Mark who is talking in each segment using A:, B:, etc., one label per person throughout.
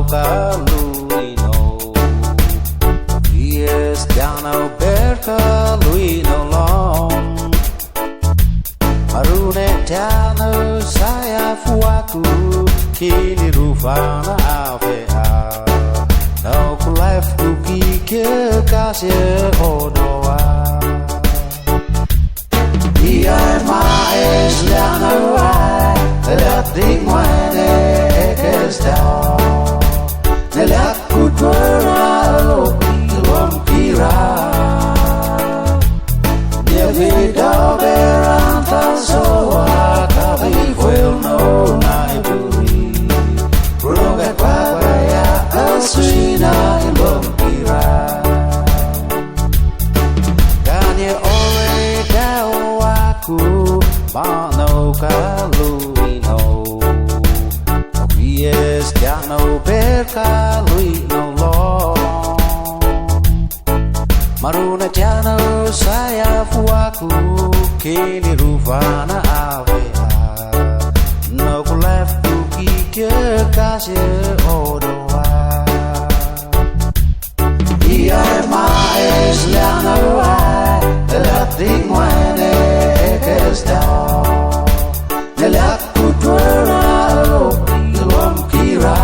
A: Caluino. Yes, Jano Bercaluino long. Marune Tano Saya Fuaku Kini Rufana Avea. No life Kuki Kekasih Odoa. Ia mais Jano Elating Wane Ekestau. Nelaku Dwara Ilom Kira Nyevida Beranta Soa Kavi Fuel No Naiburi Brunoga Kwaya Aswina Ilom Kira Kanye Ore Dao Aku Mano Caluino Yes, Jano Bercaluino long. Maruna Jano Saya Fuaku Kini Rufana Avea. No left Kuki Kekasih Odoa. Ia mais Jano Elating Wane Ekestau. Nelaku Dwara Ilom Kira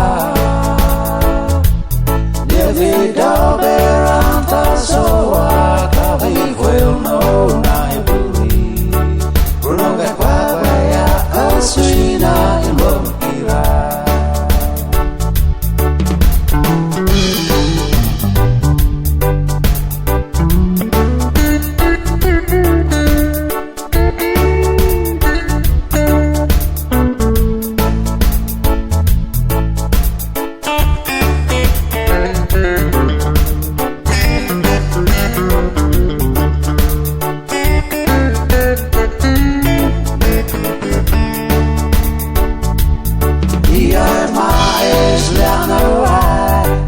A: Nyevida Beranta Soa Kavi Fuel No Naiburi Brunoga Kwaya Aswina Ilom Kira.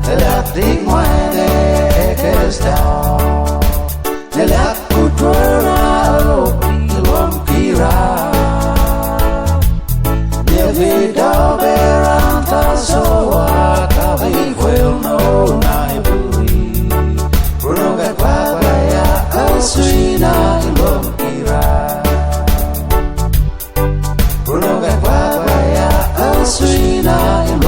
A: Elating Wane Ekestau. Nelaku Dwara Ilom Kira Nyevida Beranta Soa Kavi Fuel No Naiburi Brunoga Kwaya Aswina Ilom Kira Brunoga Kwaya Aswina Ilom